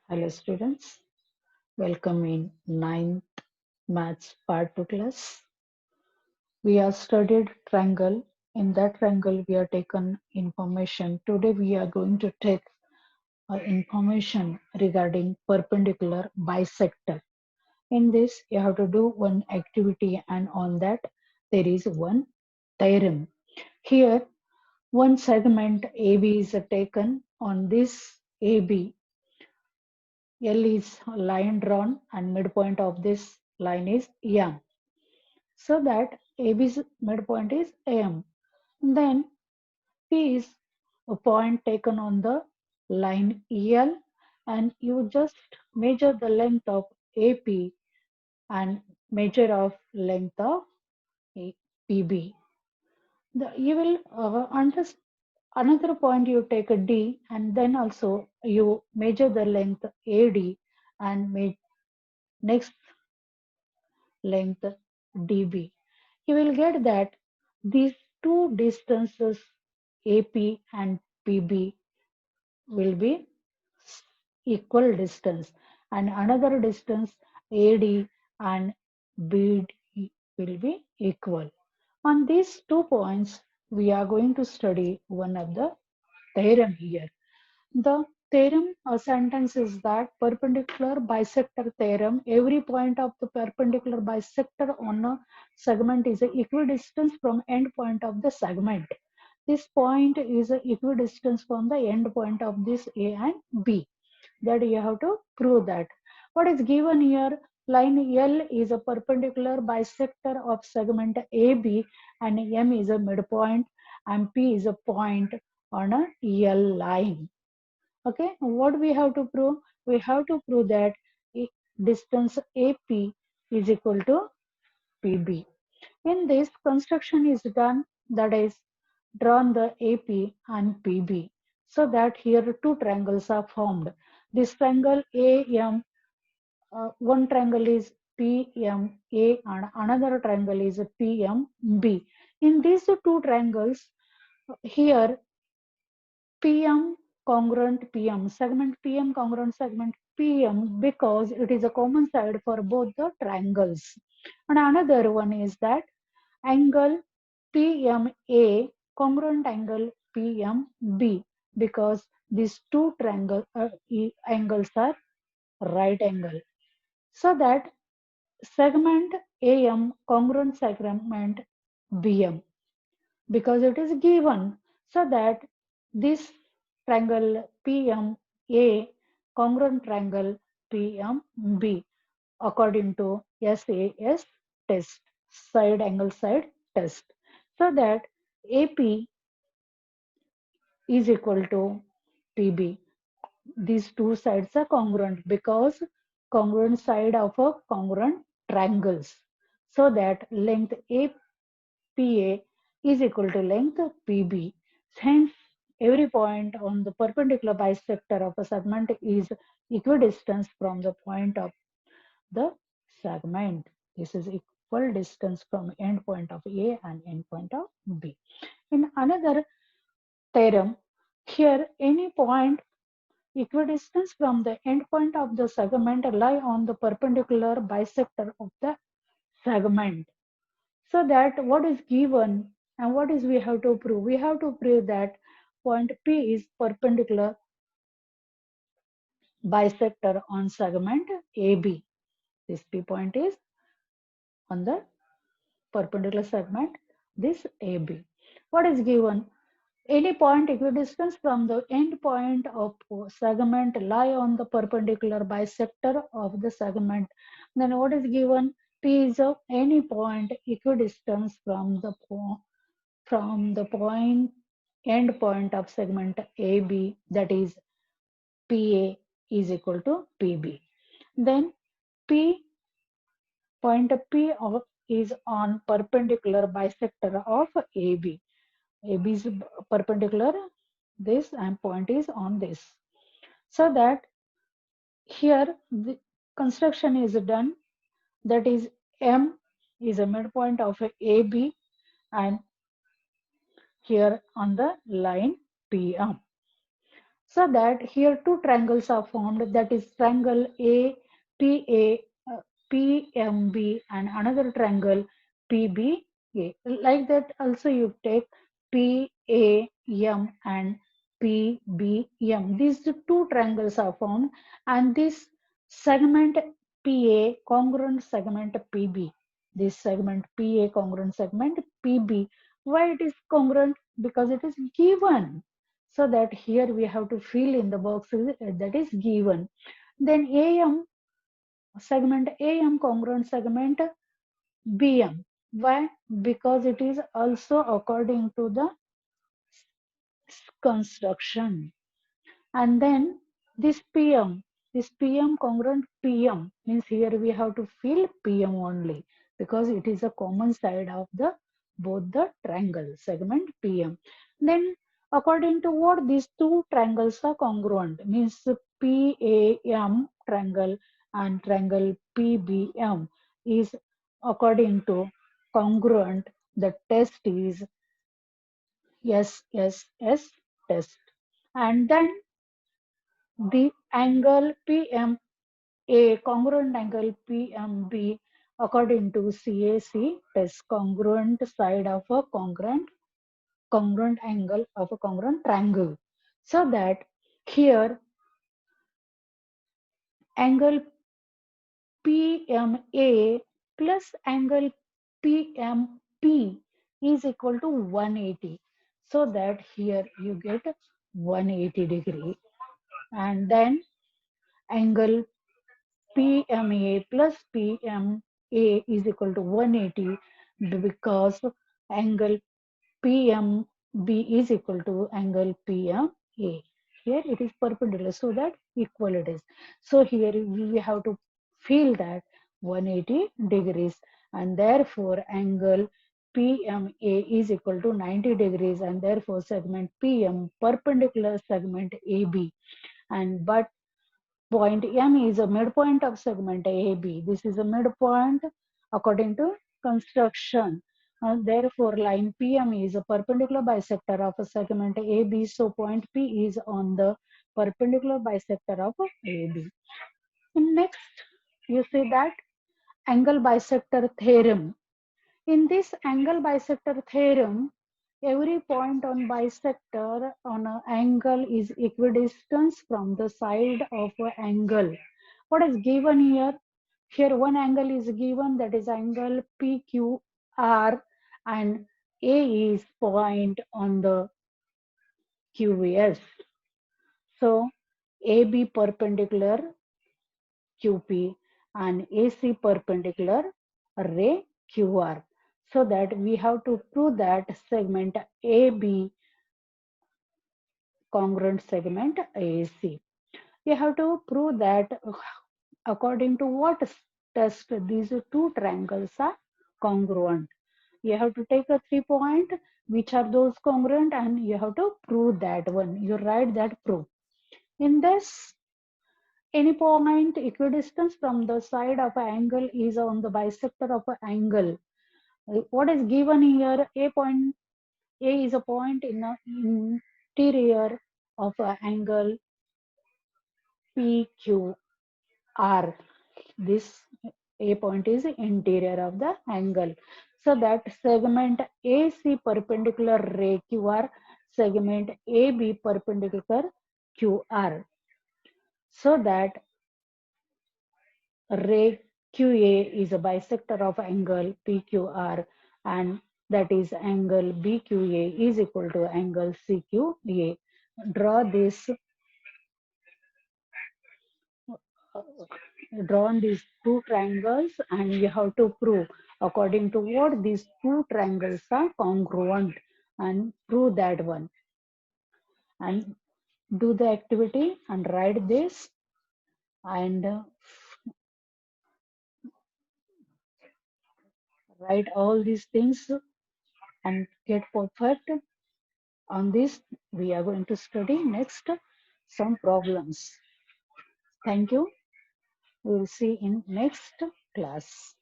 Hello students, welcome in ninth Maths Part 2 class. We have studied triangle. In that triangle we have taken information. Today we are going to take information regarding perpendicular bisector. In this you have to do one activity and on that there is one theorem. Here one segment AB is taken. On this AB L is a line drawn and midpoint of this line is M. So that AB's midpoint is AM. Then P is a point taken on the line EL and you just measure the length of AP and measure of length of PB. You will understand another point you take a D and then also you measure the length AD and next length dB. You will get that these two distances AP and PB will be equal distance and another distance AD and BD will be equal. On these 2 points, we are going to study one of the theorem here. The theorem or sentence is that perpendicular bisector theorem, every point of the perpendicular bisector on a segment is equidistant from end point of the segment. This point is equidistant from the end point of this A and B. That you have to prove that. What is given here? Line L is a perpendicular bisector of segment AB and M is a midpoint and P is a point on a L line. Okay, what we have to prove? We have to prove that distance AP is equal to PB. In this, construction is done, that is, drawn the AP and PB, so that here two triangles are formed. This triangle AM, one triangle is PMA and another triangle is PMB. In these two triangles, here PM congruent PM, segment PM congruent segment PM because it is a common side for both the triangles. And another one is that angle PMA congruent angle PMB because these two angles are right angle. So that segment AM congruent segment BM because it is given so that this triangle PMA congruent triangle PMB according to SAS test, side angle side test, so that AP is equal to PB. These two sides are congruent because congruent side of a congruent triangles, so that length APA is equal to length PB. Hence, every point on the perpendicular bisector of a segment is equidistant from the point of the segment. This is equal distance from end point of A and end point of B. In another theorem, here any point equidistance from the end point of the segment lie on the perpendicular bisector of the segment. So that what is given and what is we have to prove? We have to prove that point P is perpendicular bisector on segment AB. This P point is on the perpendicular segment, this AB. What is given? Any point equidistant from the end point of segment lie on the perpendicular bisector of the segment. Then what is given? P is of any point equidistant from the point end point of segment AB, that is PA is equal to PB. Then P point P is on perpendicular bisector of AB. AB is perpendicular this and point is on this. So that here the construction is done, that is M is a midpoint of AB and here on the line PM. So that here two triangles are formed, that is triangle APA, PMB, and another triangle PBA. Like that also you take PAM and PBM. These two triangles are formed, and this segment PA congruent segment PB. This segment PA congruent segment PB. Why it is congruent? Because it is given, so that here we have to fill in the boxes that is given. Then AM segment AM congruent segment BM. Why? Because it is also according to the construction. And then this PM, this PM congruent PM means here we have to fill PM only, because it is a common side of the both the triangle segment PM. Then according to what these two triangles are congruent, means PAM triangle and triangle PBM is according to congruent. The test is SSS test. And then the angle PMA, congruent angle PMB, according to CAC test, congruent side of a congruent angle of a congruent triangle. So that here angle PMA plus angle PMP is equal to 180. So that here you get 180 degree. And then angle PMA plus PMA is equal to 180, because angle PMB is equal to angle PMA. Here it is perpendicular, so that equal it is. So here we have to feel that 180 degrees, and therefore angle PMA is equal to 90 degrees, and therefore segment PM perpendicular segment AB. And but point M is a midpoint of segment AB. This is a midpoint according to construction. Therefore, line PM is a perpendicular bisector of a segment AB. So, point P is on the perpendicular bisector of AB. And next, you see that angle bisector theorem. In this angle bisector theorem, every point on bisector on an angle is equidistant from the side of an angle. What is given here? Here one angle is given, that is angle PQR, and A is point on the QS. So AB perpendicular QP and AC perpendicular ray QR. So that we have to prove that segment AB congruent segment AC. You have to prove that according to what test these two triangles are congruent. You have to take a 3 point, which are those congruent, and you have to prove that one. You write that proof. In this, any point equidistant from the side of an angle is on the bisector of an angle. What is given here? A is a point in the interior of an angle PQR. This A point is interior of the angle. So that segment AC perpendicular ray QR, segment AB perpendicular QR. So that ray QA is a bisector of angle PQR, and that is angle BQA is equal to angle CQA. Draw this, drawn these two triangles, and you have to prove according to what these two triangles are congruent, and prove that one. And do the activity and write this, and write all these things and get perfect. On this, we are going to study next some problems. Thank you. We will see in next class.